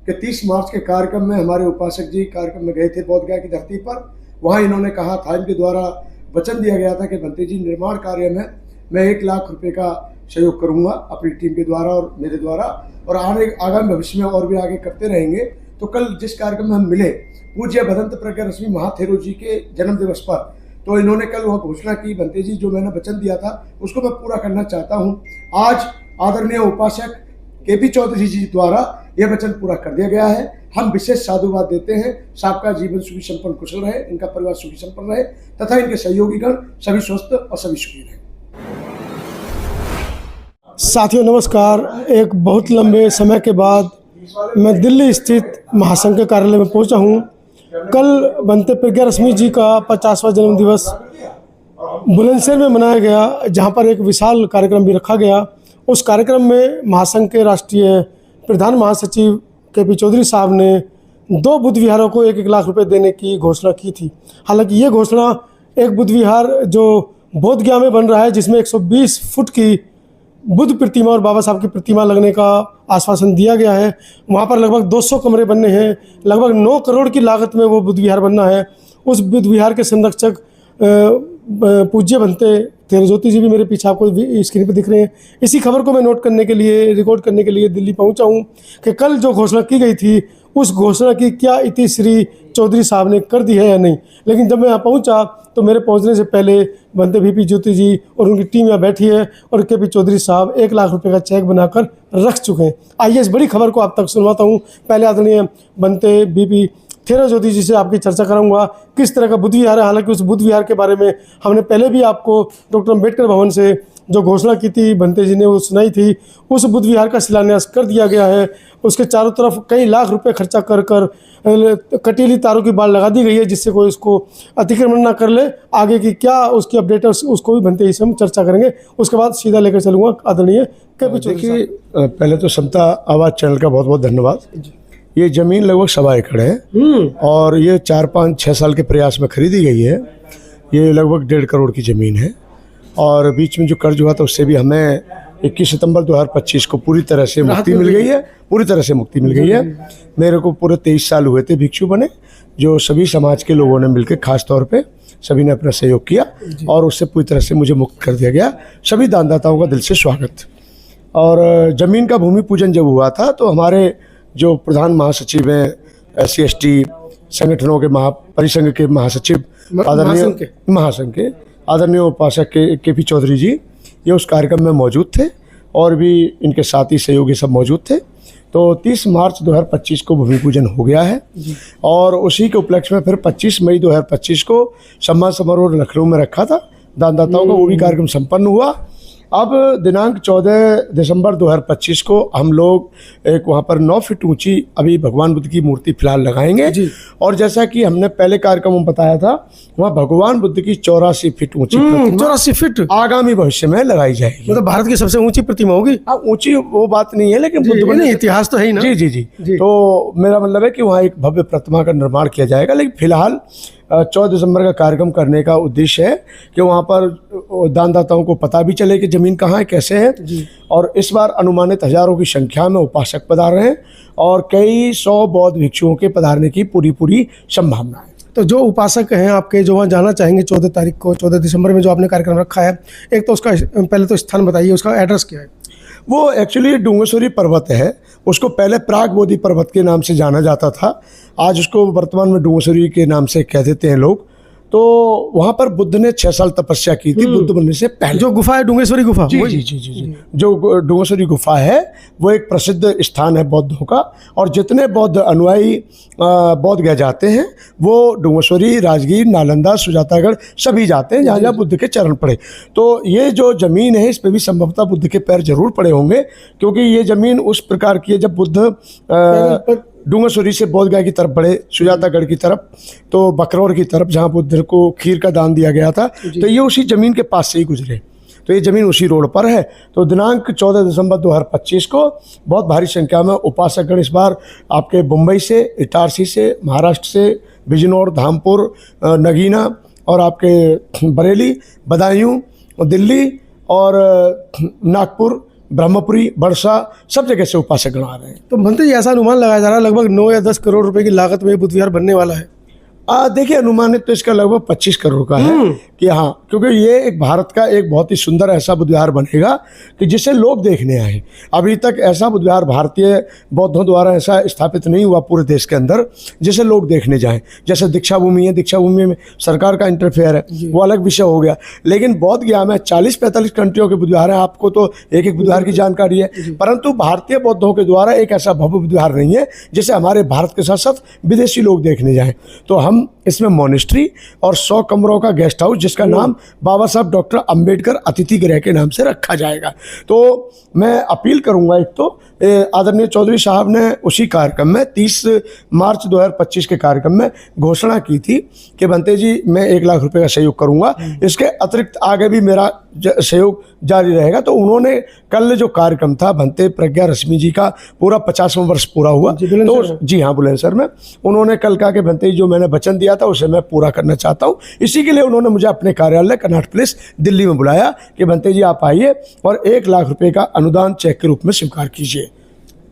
कि 30 मार्च के कार्यक्रम में हमारे उपासक जी कार्यक्रम में गए थे बोधगया की धरती पर। वहाँ इन्होंने कहा था, इनके द्वारा वचन दिया गया था कि बंते जी निर्माण कार्य में मैं 1 लाख रुपए का सहयोग करूँगा अपनी टीम के द्वारा और मेरे द्वारा, और आगामी भविष्य में और भी आगे करते रहेंगे। तो कल जिस कार्यक्रम में हम मिले पूज्य भदंत प्रज्ञा रश्मि महाथेरो जी के जन्म दिवस पर, तो इन्होंने कल वह घोषणा की, बंते जी जो मैंने वचन दिया था उसको मैं पूरा करना चाहता हूँ। आज आदरणीय उपासक केपी चौधरी जी द्वारा यह वचन पूरा कर दिया गया है। हम विशेष साधुवाद देते हैं। सबका जीवन सुखी संपन्न कुशल रहे, इनका परिवार सुखी संपन्न रहे तथा इनके सहयोगीगण सभी स्वस्थ और सभी सुखी रहे। साथियों नमस्कार। एक बहुत लंबे समय के बाद मैं दिल्ली स्थित महासंघ के कार्यालय में पहुंचा हूं। कल बंते प्रज्ञा रश्मि जी का 50वां जन्म दिवस बुलंदशहर में मनाया गया, जहां पर एक विशाल कार्यक्रम भी रखा गया। उस कार्यक्रम में महासंघ के राष्ट्रीय प्रधान महासचिव केपी चौधरी साहब ने 2 बुद्ध विहारों को 1-1 लाख रुपए देने की घोषणा की थी। हालांकि ये घोषणा एक बुद्ध विहार जो बोधगया में बन रहा है, जिसमें 120 फुट की बुद्ध प्रतिमा और बाबा साहब की प्रतिमा लगने का आश्वासन दिया गया है। वहाँ पर लगभग 200 कमरे बनने हैं। लगभग 9 करोड़ की लागत में वो बुद्ध विहार बनना है। उस बुद्ध विहार के संरक्षक पूज्य भंते थेरो ज्योति जी भी मेरे पीछे आपको स्क्रीन पर दिख रहे हैं। इसी खबर को मैं नोट करने के लिए, रिकॉर्ड करने के लिए दिल्ली पहुंचा हूं कि कल जो घोषणा की गई थी उस घोषणा की क्या इति श्री चौधरी साहब ने कर दी है या नहीं। लेकिन जब मैं यहाँ पहुंचा तो मेरे पहुंचने से पहले बंते वीपी ज्योति जी और उनकी टीम यहाँ बैठी है और केपी चौधरी साहब 1 लाख रुपए का चेक बनाकर रख चुके हैं। आइए इस बड़ी खबर को आप तक सुनवाता हूँ। पहले आदरणीय बंते वीपी थेरो ज्योति जी से आपकी चर्चा कराऊंगा किस तरह का बुद्ध विहार है। हालांकि उस बुद्ध विहार के बारे में हमने पहले भी आपको डॉक्टर अम्बेडकर भवन से जो घोषणा की थी बंते जी ने वो सुनाई थी। उस बुद्ध विहार का शिलान्यास कर दिया गया है। उसके चारों तरफ कई लाख रुपए खर्चा कर कटीली तारों की बाड़ लगा दी गई है, जिससे कोई उसको अतिक्रमण ना कर ले। आगे की क्या उसकी अपडेट है उसको भी बंते जी से हम चर्चा करेंगे। उसके बाद सीधा लेकर चलूँगा आदरणीय केपी चौधरी साहब। पहले तो समता आवाज़ चैनल का बहुत बहुत धन्यवाद। ये ज़मीन लगभग 1.25 एकड़ है और ये 4-5-6 साल के प्रयास में खरीदी गई है। ये लगभग 1.5 करोड़ की ज़मीन है और बीच में जो कर्ज हुआ था उससे भी हमें 21 सितंबर 2025 को पूरी तरह से मुक्ति मिल गई है। पूरी तरह से मुक्ति मिल गई है। मेरे को पूरे 23 साल हुए थे भिक्षु बने, जो सभी समाज के लोगों ने मिलकर खास तौर पे सभी ने अपना सहयोग किया और उससे पूरी तरह से मुझे मुक्त कर दिया गया। सभी दानदाताओं का दिल से स्वागत। और ज़मीन का भूमि पूजन जब हुआ था तो हमारे जो प्रधान महासचिव हैं SC/ST संगठनों के परिसंघ के महासचिव महासंघ के आदरणीय उपासक केपी चौधरी जी ये उस कार्यक्रम में मौजूद थे और भी इनके साथी सहयोगी सब मौजूद थे। तो 30 मार्च 2025 को भूमि पूजन हो गया है और उसी के उपलक्ष्य में फिर 25 मई 2025 को सम्मान समारोह लखनऊ में रखा था दानदाताओं का। वो भी कार्यक्रम संपन्न हुआ। अब दिनांक 14 दिसंबर 2025 को हम लोग एक वहाँ पर 9 फीट ऊंची अभी भगवान बुद्ध की मूर्ति फिलहाल लगाएंगे और जैसा कि हमने पहले कार्यक्रम में बताया था वहाँ भगवान बुद्ध की 84 फीट ऊंची 84 फीट आगामी भविष्य में लगाई जाएगी। मतलब भारत की सबसे ऊंची प्रतिमा होगी। ऊंची वो बात नहीं है, लेकिन बुद्ध बने इतिहास तो है ही ना। जी। तो मेरा मतलब है कि वहाँ एक भव्य प्रतिमा का निर्माण किया जाएगा। लेकिन फिलहाल 14 दिसंबर का कार्यक्रम करने का उद्देश्य है कि वहाँ पर दानदाताओं को पता भी चले कि ज़मीन कहाँ है, कैसे है। और इस बार अनुमानित हजारों की संख्या में उपासक पधार रहे हैं और कई 100 बौद्ध भिक्षुओं के पधारने की पूरी संभावना है। तो जो उपासक हैं आपके जो वहाँ जाना चाहेंगे 14 तारीख को, 14 दिसंबर में जो आपने कार्यक्रम रखा है, एक तो उसका पहले तो स्थान बताइए, उसका एड्रेस क्या है? वो एक्चुअली डूंगेश्वरी पर्वत है। उसको पहले प्राग बोधि पर्वत के नाम से जाना जाता था। आज उसको वर्तमान में डूंगेश्वरी के नाम से कह देते हैं लोग। तो वहाँ पर बुद्ध ने 6 साल तपस्या की थी बुद्ध बनने से पहले। जो गुफा है डूंगेश्वरी गुफा? जी। जो डूंगेश्वरी गुफा है वो एक प्रसिद्ध स्थान है बौद्धों का और जितने बौद्ध अनुयायी बौद्ध गया जाते हैं वो डूंगेश्वरी, राजगीर, नालंदा, सुजातागढ़ सभी जाते हैं जहाँ बुद्ध के चरण पड़े। तो ये जो ज़मीन है इस पर भी संभवतः बुद्ध के पैर जरूर पड़े होंगे, क्योंकि ये ज़मीन उस प्रकार की है जब बुद्ध डूंगेश्वरी से बोधगया की तरफ बढ़े, सुजातागढ़ की तरफ, तो बकरौर की तरफ जहाँ बुद्ध को खीर का दान दिया गया था, तो ये उसी ज़मीन के पास से ही गुजरे। तो ये ज़मीन उसी रोड पर है। तो दिनांक 14 दिसंबर 2025 को बहुत भारी संख्या में उपासकगण इस बार आपके मुंबई से, इटारसी से, महाराष्ट्र से, बिजनौर, धामपुर, नगीना और आपके बरेली, बदायूं, दिल्ली और नागपुर ब्रह्मपुरी, बरसा, सब जगह से उपासकगण आ रहे हैं। तो बनते जी ऐसा अनुमान लगाया जा रहा है लगभग 9 या 10 करोड़ रुपए की लागत में ये बुद्ध विहार बनने वाला है। देखिए, अनुमानित तो इसका लगभग 25 करोड़ का है कि हाँ, क्योंकि ये एक भारत का एक बहुत ही सुंदर ऐसा बुद्ध विहार बनेगा कि जिसे लोग देखने आए। अभी तक ऐसा बुद्ध विहार भारतीय बौद्धों द्वारा ऐसा स्थापित नहीं हुआ पूरे देश के अंदर जिसे लोग देखने जाएं। जैसे दीक्षा भूमि है, दीक्षा भूमि में सरकार का इंटरफेयर है, वो अलग विषय हो गया। लेकिन बौद्ध गया में 40-45 कंट्रियों के बुद्ध विहार हैं। आपको तो एक एक बुद्ध विहार की जानकारी है, परंतु भारतीय बौद्धों के द्वारा एक ऐसा भव्य बुद्ध विहार नहीं है जिसे हमारे भारत के साथ साथ विदेशी लोग देखने जाएं। तो हम इसमें मॉनेस्ट्री और 100 कमरों का गेस्ट हाउस, जिसका नाम बाबा साहब डॉक्टर अंबेडकर अतिथि गृह के नाम से रखा जाएगा। तो मैं अपील करूंगा, एक तो आदरणीय चौधरी साहब ने उसी कार्यक्रम में 30 मार्च 2025 के कार्यक्रम में घोषणा की थी कि बनते जी मैं 1 लाख रुपए का सहयोग करूंगा, इसके अतिरिक्त आगे भी मेरा सहयोग जारी रहेगा। तो उन्होंने कल जो कार्यक्रम था बनते प्रज्ञा रश्मि जी का पूरा 50वां वर्ष पूरा हुआ, तो जी हाँ बुलंदशहर में उन्होंने कल कहा कि बनते जी जो मैंने वचन दिया था उसे मैं पूरा करना चाहता हूँ। इसी के लिए उन्होंने मुझे अपने कार्यालय कर्नाट प्लेस दिल्ली में बुलाया कि बनते जी आप आइए और 1 लाख रुपए का अनुदान चेक के रूप में स्वीकार कीजिए।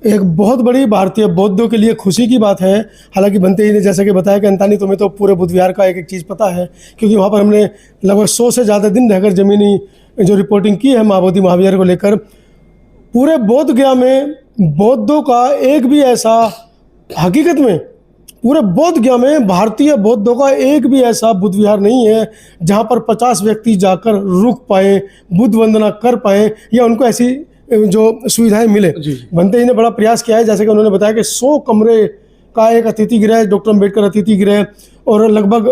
एक बहुत बड़ी भारतीय बौद्धों के लिए खुशी की बात है। हालांकि बनते जी ने जैसा कि बताया कि अंतानी तुम्हें तो पूरे बुद्ध विहार का एक एक चीज़ पता है, क्योंकि वहाँ पर हमने लगभग 100 से ज़्यादा दिन रहकर ज़मीनी जो रिपोर्टिंग की है माँ बोधि महाविहार को लेकर। पूरे बोध गया में बौद्धों का एक भी ऐसा, हकीकत में पूरे बोध गया में भारतीय बौद्धों का एक भी ऐसा बुद्ध विहार नहीं है जहाँ पर 50 व्यक्ति जाकर रुक पाए, बुद्ध वंदना कर पाए या उनको ऐसी जो सुविधाएं मिले। बनते जी ने बड़ा प्रयास किया है, जैसे कि उन्होंने बताया कि 100 कमरे का एक अतिथि गृह, डॉक्टर अम्बेडकर अतिथि गृह, और लगभग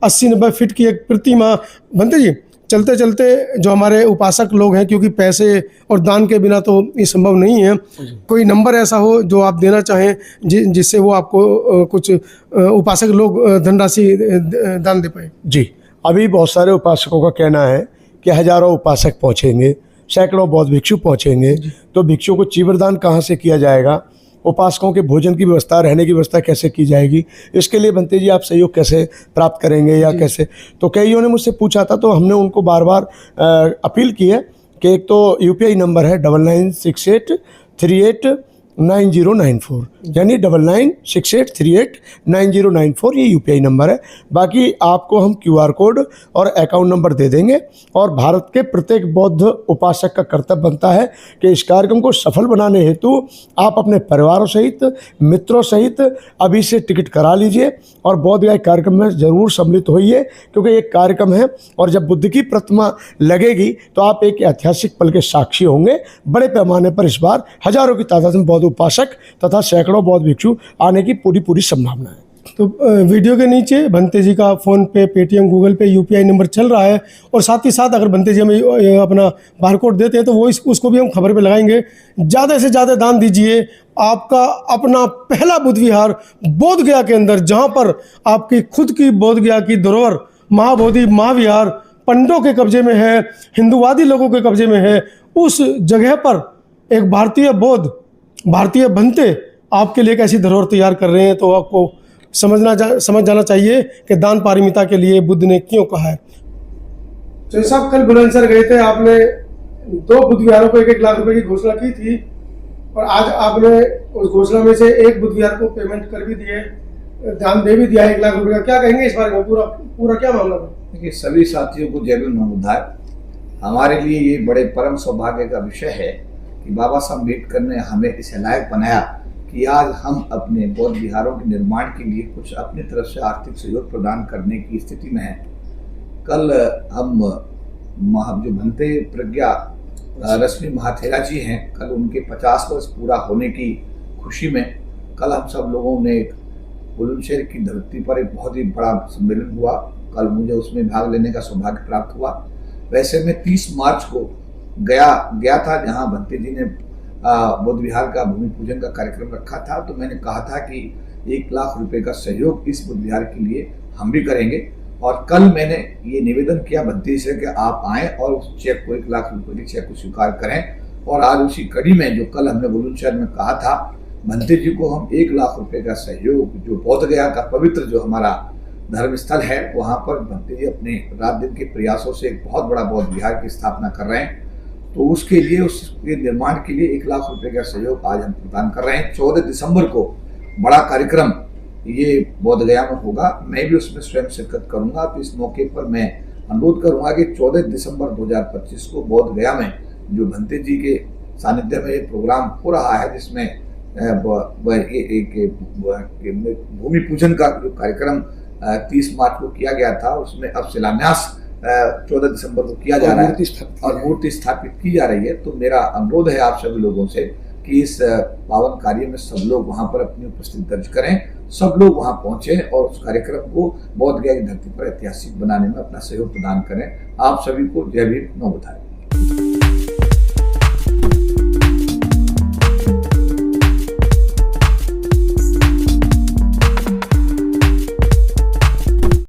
80-90 फीट की एक प्रतिमा। बनते जी चलते चलते जो हमारे उपासक लोग हैं, क्योंकि पैसे और दान के बिना तो ये संभव नहीं है, कोई नंबर ऐसा हो जो आप देना चाहें जिससे वो आपको कुछ उपासक लोग धनराशि दान दे पाए। जी, अभी बहुत सारे उपासकों का कहना है कि हजारों उपासक पहुँचेंगे, सैकड़ों बौद्ध भिक्षु पहुँचेंगे, तो भिक्षुओं को चीवरदान कहाँ से किया जाएगा, उपासकों के भोजन की व्यवस्था, रहने की व्यवस्था कैसे की जाएगी, इसके लिए बनते जी आप सहयोग कैसे प्राप्त करेंगे या कैसे। तो कईयों ने मुझसे पूछा था, तो हमने उनको बार बार अपील की है कि एक तो UPI नंबर है 9968389094, यानी 9968389094, ये UPI नंबर है। बाकी आपको हम QR कोड और अकाउंट नंबर दे देंगे। और भारत के प्रत्येक बौद्ध उपासक का कर्तव्य बनता है कि इस कार्यक्रम को सफल बनाने हेतु आप अपने परिवारों सहित, मित्रों सहित अभी से टिकट करा लीजिए और बौद्ध गया कार्यक्रम में ज़रूर सम्मिलित होइए, क्योंकि एक कार्यक्रम है और जब बुद्ध की प्रतिमा लगेगी तो आप एक ऐतिहासिक पल के साक्षी होंगे। बड़े पैमाने पर इस बार हजारों की तादाद में बौद्ध उपासक तथा सैकड़ों बौद्ध भिक्षु आने की पूरी संभावना है। तो वीडियो के नीचे बनते जी का फ़ोन पे, पेटीएम, गूगल पे, UPI नंबर चल रहा है, और साथ ही साथ अगर बनते जी हमें अपना बारकोड देते हैं तो वो उसको भी हम खबर पे लगाएंगे। ज़्यादा से ज़्यादा दान दीजिए। आपका अपना पहला बुद्ध विहार बोध गया के अंदर, जहाँ पर आपकी खुद की बोध गया की धरोहर महाबोधि महाविहार पंडों के कब्जे में है, हिंदूवादी लोगों के कब्जे में है, उस जगह पर एक भारतीय बनते आपके लिए एक ऐसी धरोहर तैयार कर रहे हैं, तो आपको समझ जाना चाहिए कि दान पारमिता के लिए बुद्ध ने क्यों कहा है। तो साहब कल बुलंदशहर गए थे, आपने 2 बुद्ध विहारों को 1-1 लाख रुपए की घोषणा की थी, और आज आपने उस घोषणा में से एक बुद्ध विहार को पेमेंट कर भी दिए, दान दे भी दिया 1 लाख रुपए का। क्या कहेंगे इस बारे में, पूरा क्या मामला था? देखिए, सभी साथियों को जय भीम नमोद्धार। हमारे लिए ये बड़े परम सौभाग्य का विषय है कि बाबा साहब अम्बेडकर ने हमें इसे लायक बनाया कि आज हम अपने बौद्ध विहारों के निर्माण के लिए कुछ अपनी तरफ से आर्थिक सहयोग प्रदान करने की स्थिति में है। कल हम जो बनते प्रज्ञा रश्मि महाथेरा जी हैं, कल उनके 50 वर्ष पूरा होने की खुशी में कल हम सब लोगों ने बुलंदशहर की धरती पर एक बहुत ही बड़ा सम्मेलन हुआ। कल मुझे उसमें भाग लेने का सौभाग्य प्राप्त हुआ। वैसे मैं 30 मार्च को गया था, जहां बनते जी ने बौद्ध विहार का भूमि पूजन का कार्यक्रम रखा था। तो मैंने कहा था कि 1 लाख रुपए का सहयोग इस बुद्ध विहार के लिए हम भी करेंगे, और कल मैंने ये निवेदन किया बनते जी से कि आप आएँ और उस चेक को 1 लाख रुपए के चेक को स्वीकार करें। और आज उसी कड़ी में जो कल हमने बुलंदशहर में कहा था, बनते जी को हम 1 लाख रुपए का सहयोग, जो बौद्ध गया का पवित्र जो हमारा धर्म स्थल है, वहाँ पर बनते जी अपने रात दिन के प्रयासों से एक बहुत बड़ा बौद्ध विहार की स्थापना कर रहे हैं। तो उसके लिए, उसके निर्माण के लिए 1 लाख रुपए का सहयोग आज हम प्रदान कर रहे हैं। 14 दिसंबर को बड़ा कार्यक्रम ये बोध गया में होगा, मैं भी उसमें स्वयं शिरकत करूंगा। तो इस मौके पर मैं अनुरोध करूंगा कि 14 दिसंबर 2025 को बोध गया में जो भंते जी के सानिध्य में ये प्रोग्राम हो रहा है, जिसमें भूमि पूजन का जो कार्यक्रम 30 मार्च को किया गया था, उसमें अब शिलान्यास 14 दिसंबर को किया जा रहा है और मूर्ति स्थापित की जा रही है। तो मेरा अनुरोध है आप सभी लोगों से कि इस पावन कार्य में सब लोग वहां पर अपनी उपस्थिति दर्ज करें, सब लोग वहां पहुंचे और उस कार्यक्रम को बोध गया की धरती पर ऐतिहासिक बनाने में अपना सहयोग प्रदान करें। आप सभी को जय भीम, नमो बुद्धाय।